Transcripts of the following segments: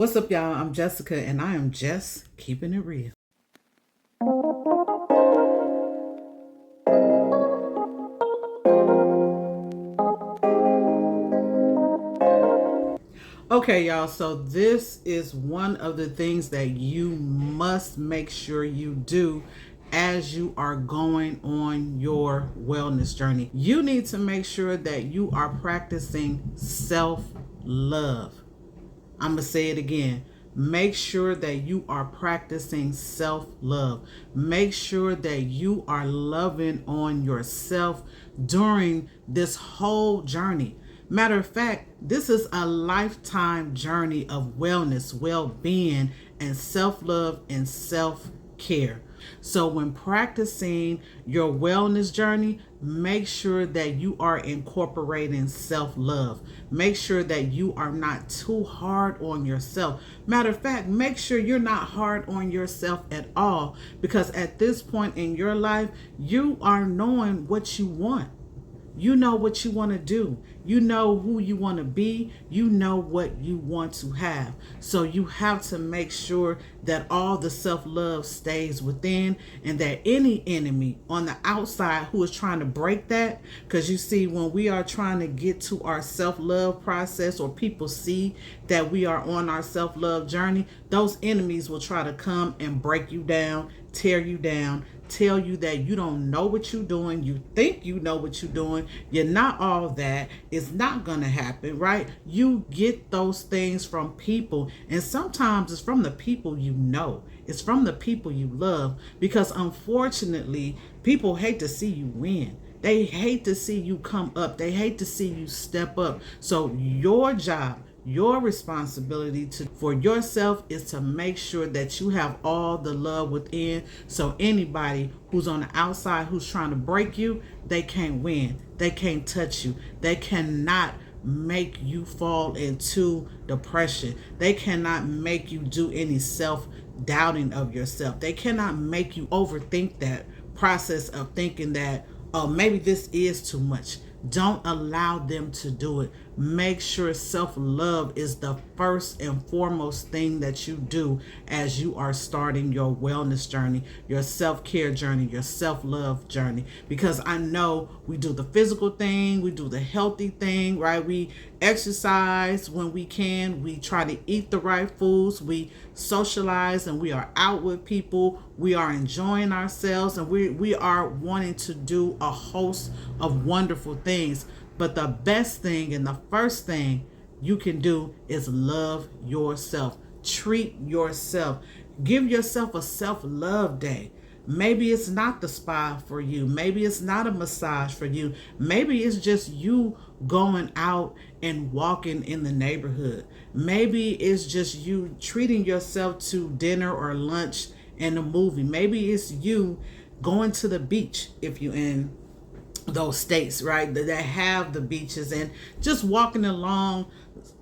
What's up, y'all? I'm Jessica, and I am just keeping it real. Okay, y'all, so this is one of the things that you must make sure you do as you are going on your wellness journey. You need to make sure that you are practicing self love. I'm going to say it again. Make sure that you are practicing self love. Make sure that you are loving on yourself during this whole journey. Matter of fact, this is a lifetime journey of wellness, well being, and self love and self care. So, when practicing your wellness journey, make sure that you are incorporating self love. Make sure that you are not too hard on yourself. Matter of fact, make sure you're not hard on yourself at all, because at this point in your life, you are knowing what you want. You know what you want to do. You know who you want to be. You know what you want to have. So you have to make sure that all the self love stays within, and that any enemy on the outside who is trying to break that, because you see, when we are trying to get to our self love process, or people see that we are on our self love journey, those enemies will try to come and break you down, tear you down, tell you that you don't know what you're doing. You think you know what you're doing. You're not all that. It's not going to happen, right? You get those things from people, and sometimes it's from the people you know. It's from the people you love, because unfortunately, people hate to see you win. They hate to see you come up. They hate to see you step up. So your job, your responsibility for yourself, is to make sure that you have all the love within, so anybody who's on the outside who's trying to break you, they can't win. They can't touch you. They cannot make you fall into depression. They cannot make you do any self doubting of yourself. They cannot make you overthink that process of thinking that, oh, maybe this is too much. Don't allow them to do it. Make sure self love is the first and foremost thing that you do as you are starting your wellness journey, your self care journey, your self love journey. Because I know we do the physical thing, we do the healthy thing, right? We exercise when we can, we try to eat the right foods, we socialize, and we are out with people, we are enjoying ourselves, and we are wanting to do a host of wonderful things. But the best thing and the first thing you can do is love yourself. Treat yourself. Give yourself a self-love day. Maybe it's not the spa for you. Maybe it's not a massage for you. Maybe it's just you going out and walking in the neighborhood. Maybe it's just you treating yourself to dinner or lunch and a movie. Maybe it's you going to the beach if you're in those states, right, that have the beaches, and just walking along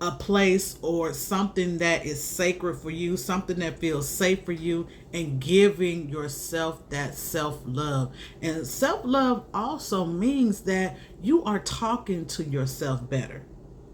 a place or something that is sacred for you, something that feels safe for you, and giving yourself that self-love. And self-love also means that you are talking to yourself better.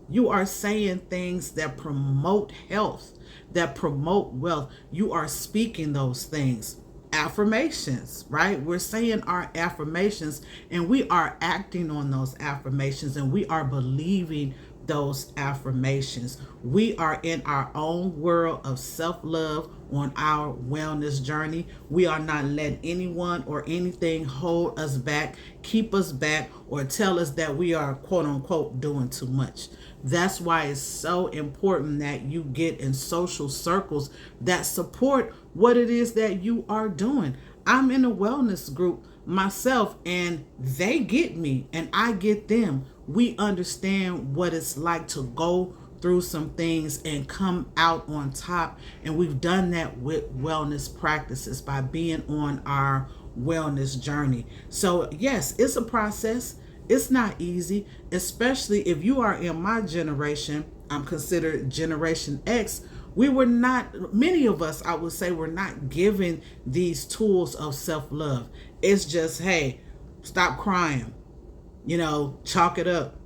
You are saying things that promote health, that promote wealth. You are speaking those things. Affirmations, right? We're saying our affirmations, and we are acting on those affirmations, and we are believing those affirmations. We are in our own world of self-love on our wellness journey. We are not letting anyone or anything hold us back, keep us back, or tell us that we are quote unquote doing too much. That's why it's so important that you get in social circles that support what it is that you are doing. I'm in a wellness group myself, and they get me and I get them. We understand what it's like to go through some things and come out on top. And we've done that with wellness practices by being on our wellness journey. So, yes, it's a process. It's not easy, especially if you are in my generation. I'm considered Generation X. We were not, many of us, I would say, were not given these tools of self love. It's just, hey, stop crying, chalk it up.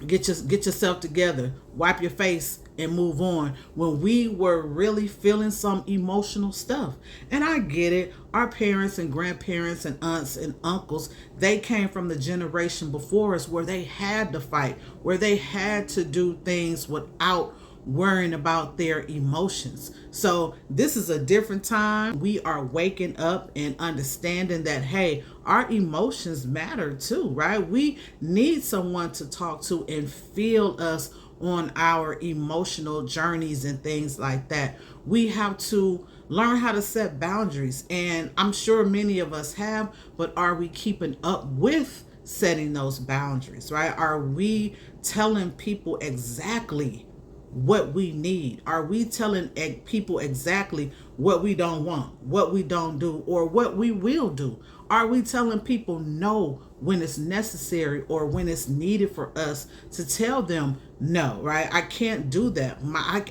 Get yourself together. Wipe your face and move on when we were really feeling some emotional stuff. And I get it. Our parents and grandparents and aunts and uncles, they came from the generation before us where they had to fight, where they had to do things without worrying about their emotions. So this is a different time. We are waking up and understanding that, hey, our emotions matter too, right? We need someone to talk to and feel us on our emotional journeys and things like that. We have to learn how to set boundaries, and I'm sure many of us have, but are we keeping up with setting those boundaries, right? Are we telling people exactly what we need? Are we telling people exactly what we don't want, what we don't do, or what we will do? Are we telling people no when it's necessary or when it's needed for us to tell them no, right? I can't do that.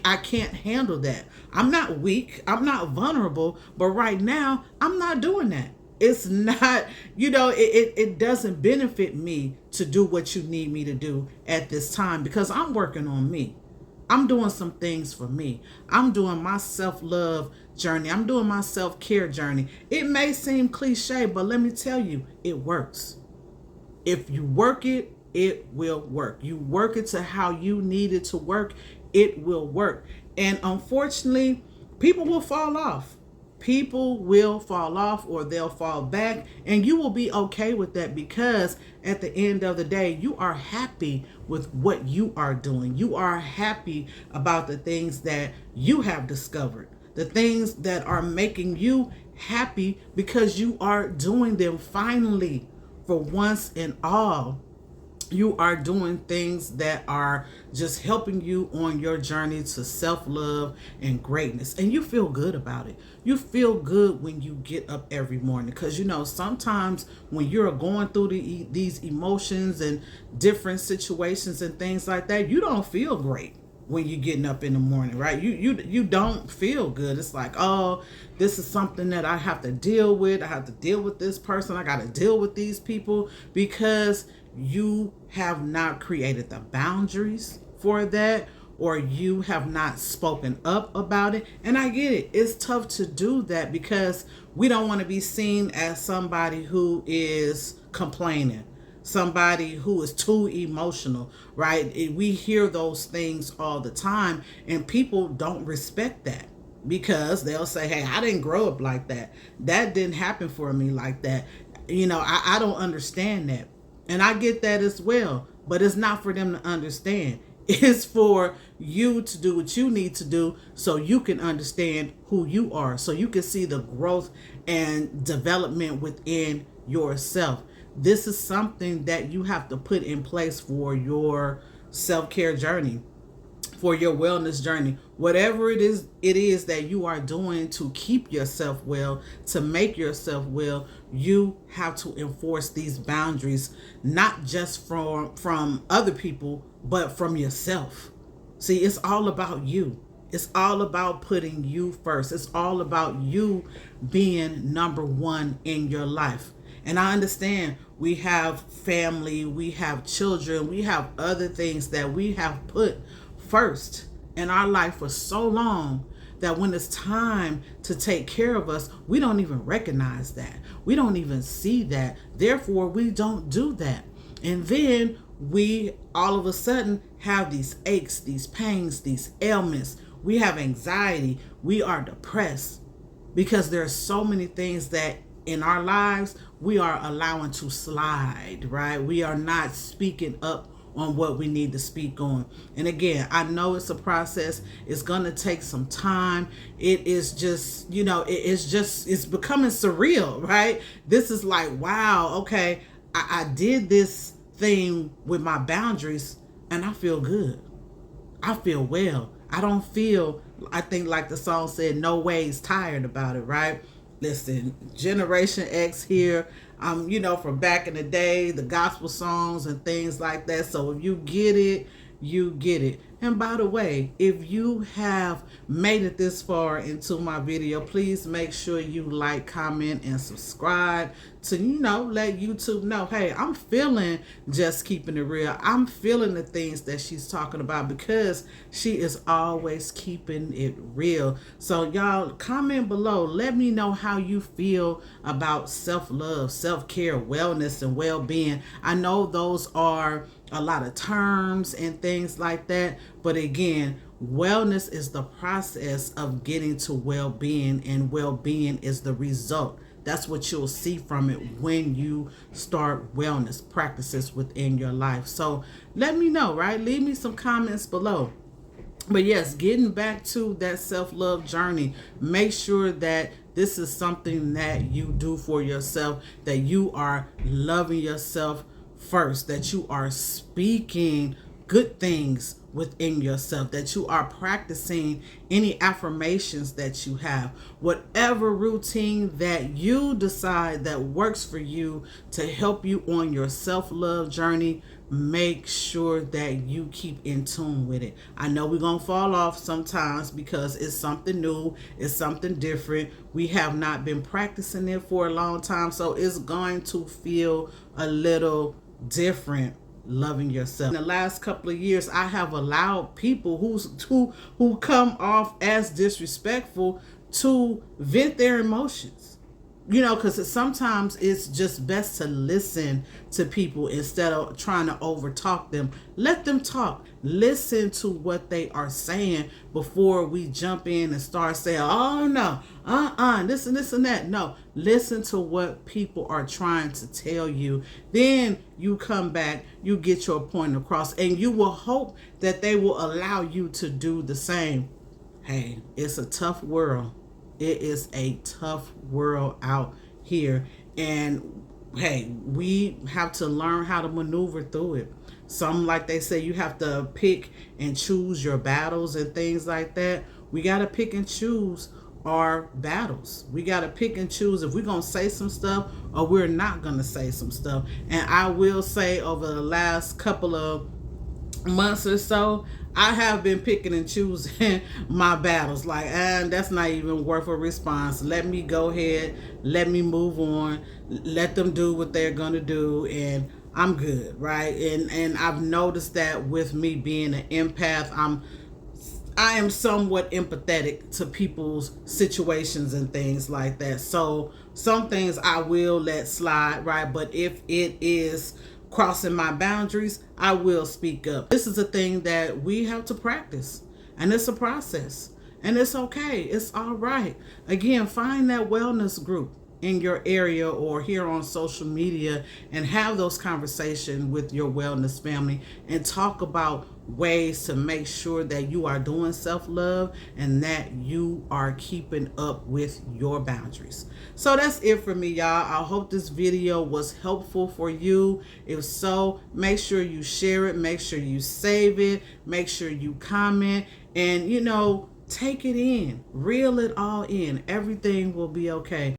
I can't handle that. I'm not weak. I'm not vulnerable. But right now, I'm not doing that. It's not, it doesn't benefit me to do what you need me to do at this time because I'm working on me. I'm doing some things for me. I'm doing my self-love journey. I'm doing my self-care journey. It may seem cliche, but let me tell you, it works. If you work it, it will work. You work it to how you need it to work, it will work. And unfortunately, people will fall off. People will fall off or they'll fall back, and you will be okay with that because at the end of the day, you are happy with what you are doing. You are happy about the things that you have discovered, the things that are making you happy because you are doing them finally. For once and all, you are doing things that are just helping you on your journey to self-love and greatness, and you feel good about it. You feel good when you get up every morning because sometimes when you're going through these emotions and different situations and things like that, you don't feel great when you're getting up in the morning, right? You don't feel good. It's like, oh, this is something that I have to deal with. I have to deal with this person. I got to deal with these people because you have not created the boundaries for that, or you have not spoken up about it. And I get it. It's tough to do that because we don't want to be seen as somebody who is complaining, somebody who is too emotional, right? We hear those things all the time, and people don't respect that because they'll say, hey, I didn't grow up like that. That didn't happen for me like that. I don't understand that. And I get that as well, but it's not for them to understand. It's for you to do what you need to do so you can understand who you are, so you can see the growth and development within yourself. This is something that you have to put in place for your self-care journey, for your wellness journey, whatever it is that you are doing to keep yourself well, to make yourself well. You have to enforce these boundaries, not just from other people, but from yourself. See, it's all about you. It's all about putting you first. It's all about you being number one in your life. And I understand we have family, we have children, we have other things that we have put first in our life for so long that when it's time to take care of us, we don't even recognize that. We don't even see that. Therefore, we don't do that. And then we all of a sudden have these aches, these pains, these ailments. We have anxiety. We are depressed because there are so many things that in our lives we are allowing to slide, right? We are not speaking up on what we need to speak on. And again, I know it's a process. It's going to take some time. It is just, it's becoming surreal, right? This is like, wow, okay, I did this thing with my boundaries and I feel good. I feel well. I don't feel, I think like the song said, no ways tired about it, right? Listen, Generation X here, from back in the day, the gospel songs and things like that. So if you get it, you get it. And by the way, if you have made it this far into my video, please make sure you like, comment, and subscribe to, let YouTube know, hey, I'm feeling Just Keeping It Real. I'm feeling the things that she's talking about because she is always keeping it real. So y'all comment below. Let me know how you feel about self-love, self-care, wellness, and well-being. I know those are a lot of terms and things like that, but again, wellness is the process of getting to well-being, and well-being is the result. That's what you'll see from it when you start wellness practices within your life. So let me know, right? Leave me some comments below. But yes, getting back to that self-love journey, make sure that this is something that you do for yourself, that you are loving yourself first, that you are speaking good things within yourself, that you are practicing any affirmations that you have, whatever routine that you decide that works for you to help you on your self-love journey. Make sure that you keep in tune with it. I know we're gonna fall off sometimes because it's something new, it's something different. We have not been practicing it for a long time, so it's going to feel a little different. Loving yourself. In the last couple of years, I have allowed people who come off as disrespectful to vent their emotions. Because sometimes it's just best to listen to people instead of trying to overtalk them. Let them talk. Listen to what they are saying before we jump in and start saying, oh no, this and this and that. No, listen to what people are trying to tell you. Then you come back, you get your point across, and you will hope that they will allow you to do the same. Hey, it's a tough world. It is a tough world out here, and hey, we have to learn how to maneuver through it. Some, like they say, you have to pick and choose your battles and things like that. We got to pick and choose our battles. We got to pick and choose if we're going to say some stuff or we're not going to say some stuff. And I will say, over the last couple of months or so, I have been picking and choosing my battles. Like, that's not even worth a response. Let me go ahead, let me move on, let them do what they're gonna do, and I'm good, right? And I've noticed that with me being an empath, I am somewhat empathetic to people's situations and things like that. So some things I will let slide, right? But if it is crossing my boundaries, I will speak up. This is a thing that we have to practice, and it's a process, and it's okay. It's all right. Again, find that wellness group in your area or here on social media and have those conversations with your wellness family and talk about ways to make sure that you are doing self-love and that you are keeping up with your boundaries. So that's it for me, y'all. I hope this video was helpful for you. If so, make sure you share it, make sure you save it, make sure you comment, and take it in, reel it all in. Everything will be okay.